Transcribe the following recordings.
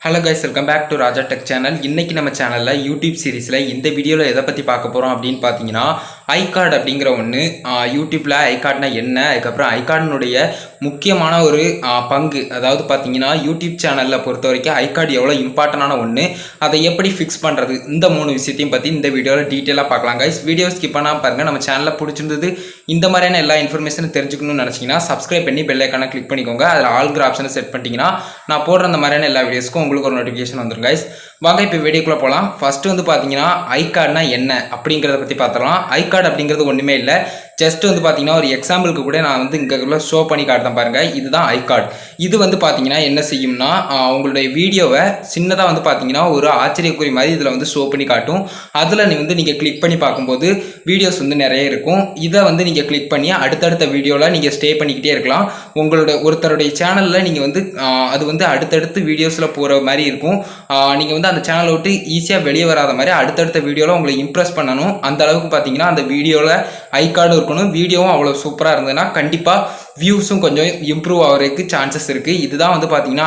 Hello guys, welcome back to Raja tech channel. இன்றைக்கி நம்ம சேனலில் யூடியூப் சீரிஸில் இந்த வீடியோவில் எதை பற்றி பார்க்க போகிறோம் அப்படின்னு பார்த்தீங்கன்னா, ஐகார்டு அப்படிங்கிற ஒன்று. யூடியூப்பில் ஐகார்ட்னா என்ன, அதுக்கப்புறம் ஐகார்டினுடைய முக்கியமான ஒரு பங்கு, அதாவது பார்த்தீங்கன்னா யூடியூப் சேனலில் பொறுத்த வரைக்கும் ஐகார்டு எவ்வளோ இம்பார்ட்டண்டான ஒன்று, அதை எப்படி ஃபிக்ஸ் பண்ணுறது, இந்த 3 விஷயத்தையும் பற்றி இந்த வீடியோவில் டீட்டெயிலாக பார்க்கலாம் கைஸ். வீடியோ ஸ்கிப் பண்ணாமல் பாருங்கள். நம்ம சேனலில் பிடிச்சிருந்தது இந்த மாதிரியான எல்லா இன்ஃபர்மேஷனும் தெரிஞ்சுக்கணும்னு நினச்சிங்கன்னா சப்ஸ்கிரைப் பண்ணி பெல் ஐக்கானை கிளிக் பண்ணிக்கோங்க. அதில் ஆல்கிற ஆப்ஷனை செட் பண்ணிட்டீங்கன்னா நான் போடுற அந்த மாதிரியான எல்லா வீடியோஸ்க்கும் உங்களுக்கு ஒரு நோட்டிஃபிகேஷன் வந்துடும் கைஸ். வாங்க இப்போ வீடியோக்குள்ளே போகலாம். ஃபர்ஸ்ட் வந்து பார்த்தீங்கன்னா ஐகார்ட்னா என்ன அப்படிங்கிறத பற்றி பார்த்துலாம். ஐகார்டு அப்படிங்கிறது ஒன்றுமே இல்லை, ஜஸ்ட் வந்து பார்த்தீங்கன்னா ஒரு எக்ஸாம்பிளுக்கு கூட நான் வந்து இங்கே ஷோ பண்ணி காட்டுறேன் பாருங்கள். இதுதான் ஐகார்டு. இது வந்து பார்த்தீங்கன்னா என்ன செய்யும்னா, உங்களுடைய வீடியோவை சின்னதாக வந்து பார்த்தீங்கன்னா ஒரு ஆச்சரியக்குறி மாதிரி இதில் வந்து ஷோ பண்ணி காட்டும். அதில் நீங்கள் கிளிக் பண்ணி பார்க்கும்போது வீடியோஸ் வந்து நிறைய இருக்கும். இதை வந்து நீங்கள் கிளிக் பண்ணி அடுத்தடுத்த வீடியோவில் நீங்கள் ஸ்டே பண்ணிக்கிட்டே இருக்கலாம். ஒருத்தருடைய சேனலில் நீங்கள் வந்து அது வந்து அடுத்தடுத்து வீடியோஸில் போகிற மாதிரி இருக்கும். நீங்கள் வந்து அந்த சேனலை விட்டு ஈஸியாக வெளியே வராத மாதிரி அடுத்தடுத்த வீடியோவில் உங்களை இம்ப்ரெஸ் பண்ணணும். அந்த அளவுக்கு பார்த்தீங்கன்னா அந்த வீடியோவில் ஐகார்டு இருக்கணும். வீடியோவும் அவ்வளோ சூப்பராக இருந்ததுன்னா கண்டிப்பாக வியூஸும் கொஞ்சம் இம்ப்ரூவ் ஆகிறதுக்கு சான்சஸ் இருக்குது. இதுதான் வந்து பார்த்தீங்கன்னா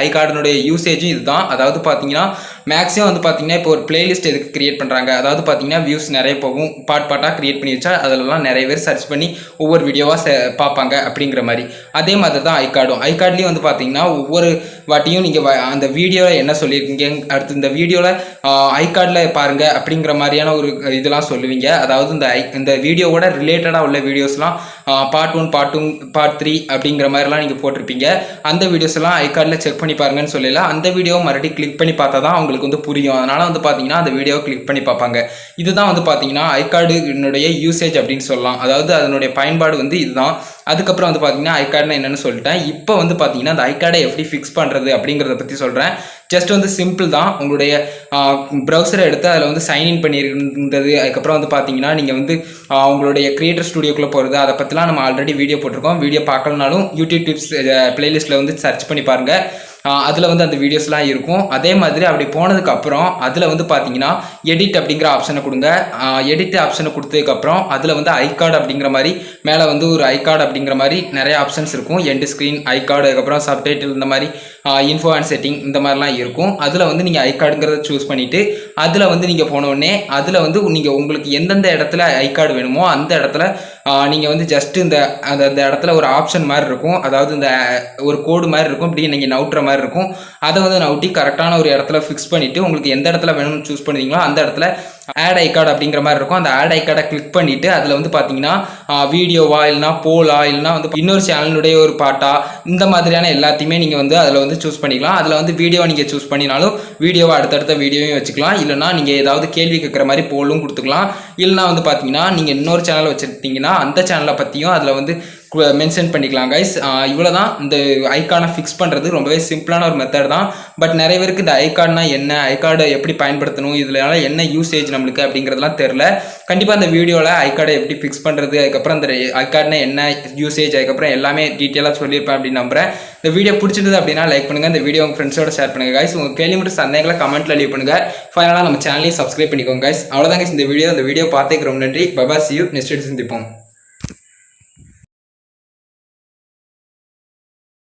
ஐகார்டுனுடைய யூசேஜும் இதுதான். அதாவது பார்த்தீங்கன்னா மேக்ஸிமம் வந்து பார்த்தீங்கன்னா இப்போ ஒரு பிளேலிஸ்ட் எதுக்கு கிரியேட் பண்ணுறாங்க, அதாவது பார்த்தீங்கன்னா வியூஸ் நிறைய போகும், பாட்டாக கிரியேட் பண்ணி வச்சா அதிலலாம் நிறைய பேர் சர்ச் பண்ணி ஒவ்வொரு வீடியோவாக பார்ப்பாங்க அப்படிங்கிற மாதிரி. அதே மாதிரி தான் ஐகார்ட்லேயும் வந்து பார்த்தீங்கன்னா ஒவ்வொரு வாட்டியும் நீங்கள் அந்த வீடியோவில் என்ன சொல்லியிருக்கீங்க, அடுத்து இந்த வீடியோவில் ஐகார்டில் பாருங்கள் அப்படிங்கிற மாதிரியான ஒரு இதெல்லாம் சொல்லுவீங்க. அதாவது இந்த வீடியோவோட ரிலேட்டடாக உள்ள வீடியோஸ்லாம் பார்ட் 1 பார்ட் 3 அப்படிங்கிற மாதிரிலாம் நீங்கள் போட்டிருப்பீங்க. அந்த வீடியோஸ் எல்லாம் ஐகார்டில் செக் பண்ணி பாருங்கன்னு சொல்லல, அந்த வீடியோவை மறுபடியும் கிளிக் பண்ணி பார்த்தா தான் அவங்களுக்கு வந்து புரியும். அதனால் வந்து பார்த்தீங்கன்னா அந்த வீடியோவை கிளிக் பண்ணி பார்ப்பாங்க. இதுதான் வந்து பார்த்தீங்கன்னா ஐகார்டுனுடைய யூசேஜ் அப்படின்னு சொல்லலாம். அதாவது அதனுடைய பயன்பாடு வந்து இதுதான். அதுக்கப்புறம் வந்து பார்த்தீங்கன்னா ஐகார்டுனா என்னென்னு சொல்லிட்டேன். இப்போ வந்து பார்த்தீங்கன்னா அந்த ஐகார்டை எப்படி ஃபிக்ஸ் பண்ணுறது அப்படிங்கிறத பற்றி சொல்கிறேன். ஜஸ்ட் வந்து சிம்பிள் தான். உங்களுடைய ப்ரௌசரை எடுத்து அதில் வந்து சைன்இன் பண்ணியிருந்தது. அதுக்கப்புறம் வந்து பார்த்தீங்கன்னா நீங்கள் வந்து உங்களுடைய கிரியேட்டர் ஸ்டுடியோக்குள்ளே போகிறது, அதை பற்றிலாம் நம்ம ஆல்ரெடி வீடியோ போட்டிருக்கோம். வீடியோ பார்க்கலனாலும் யூடியூப் டிப்ஸ் பிளேலிஸ்ட்டில் வந்து சர்ச் பண்ணி பாருங்கள். அதில் வந்து அந்த வீடியோஸ்லாம் இருக்கும். அதே மாதிரி அப்படி போனதுக்கப்புறம் அதில் வந்து பார்த்தீங்கன்னா எடிட் அப்படிங்கிற ஆப்ஷனை கொடுங்க. எடிட் ஆப்ஷனை கொடுத்ததுக்கப்புறம் அதில் வந்து ஐகார்டு அப்படிங்கிற மாதிரி மேலே வந்து ஒரு ஐகார்டு அப்படிங்கிற மாதிரி நிறைய ஆப்ஷன்ஸ் இருக்கும். எண்ட் ஸ்க்ரீன் ஐகார்டு, அதுக்கப்புறம் சப்டைட்டில், இந்த மாதிரி இன்ஃபோ அண்ட் செட்டிங், இந்த மாதிரிலாம் இருக்கும். அதில் வந்து நீங்கள் ஐகார்டுங்கிறத சூஸ் பண்ணிவிட்டு அதில் வந்து நீங்கள் போனோடனே அதில் வந்து நீங்கள் உங்களுக்கு எந்தெந்த இடத்துல ஐகார்டு வேணுமோ அந்த இடத்துல நீங்கள் வந்து ஜஸ்ட் அந்த இடத்துல ஒரு ஆப்ஷன் மாதிரி இருக்கும். அதாவது இந்த ஒரு கோடு மாதிரி இருக்கும், இப்படி நீங்கள் நவுட்டுற மாதிரி இருக்கும். அதை வந்து நவுட்டி கரெக்டான ஒரு இடத்துல ஃபிக்ஸ் பண்ணிவிட்டு உங்களுக்கு எந்த இடத்துல வேணும்னு சூஸ் பண்ணுவீங்களோ அந்த இடத்துல ஆட் ஐகார்டு அப்படிங்கிற மாதிரி இருக்கும். அந்த ஆட் ஐகார்டை கிளிக் பண்ணிவிட்டு அதில் வந்து பார்த்தீங்கன்னா வீடியோவா இல்லைனா போலா இல்லைனா வந்து இன்னொரு சேனலுடைய ஒரு பாட்டா, இந்த மாதிரியான எல்லாத்தையுமே நீங்கள் வந்து அதில் வந்து சூஸ் பண்ணிக்கலாம். அதில் வந்து வீடியோவை நீங்கள் சூஸ் பண்ணினாலும் வீடியோவை அடுத்தடுத்த வீடியோவையும் வச்சுக்கலாம். இல்லைனா நீங்கள் ஏதாவது கேள்வி கேட்குற மாதிரி போலும் கொடுத்துக்கலாம். இல்லைனா வந்து பார்த்தீங்கன்னா நீங்கள் இன்னொரு சேனல் வச்சுருந்தீங்கன்னா அந்த சேனலை பற்றியும் அதில் வந்து மென்ஷன் பண்ணிக்கலாம் கைஸ். இவ்வளோ தான். இந்த ஐகார்டை ஃபிக்ஸ் பண்ணுறது ரொம்பவே சிம்பிளான ஒரு மெத்தட் தான். பட் நிறைய பேருக்கு இந்த ஐகார்டுனா என்ன, ஐகார்டை எப்படி பயன்படுத்தணும், இதில் என்ன யூசேஜ் நம்மளுக்கு அப்படிங்கிறதுலாம் தெரில. கண்டிப்பாக அந்த வீடியோவில் ஐகார்டை எப்படி ஃபிக்ஸ் பண்ணுறது, அதுக்கப்புறம் இந்த ஐகார்டுனா என்ன யூசேஜ், அதுக்கப்புறம் எல்லாமே டீட்டெயிலாக சொல்லியிருப்பேன் அப்படின்னு நம்புகிறேன். இந்த வீடியோ பிடிச்சிருந்தது அப்படின்னா லைக் பண்ணுங்கள். இந்த வீடியோ உங்கள் ஃப்ரெண்ட்ஸோட ஷேர் பண்ணுங்கள் கைஸ். உங்கள் கேள்வி மட்டும் சந்தேகங்களை கமெண்ட்டில் லீவ் பண்ணுங்கள். ஃபைனலாக நம்ம சேனலையும் சப்ஸ்கிரைப் பண்ணிக்கோங்க கைஸ். அவ்வளோதான் கைஸ் இந்த வீடியோ பார்த்துக்கு ரொம்ப நன்றி. Bye bye, see you. Next video சந்திப்போம்.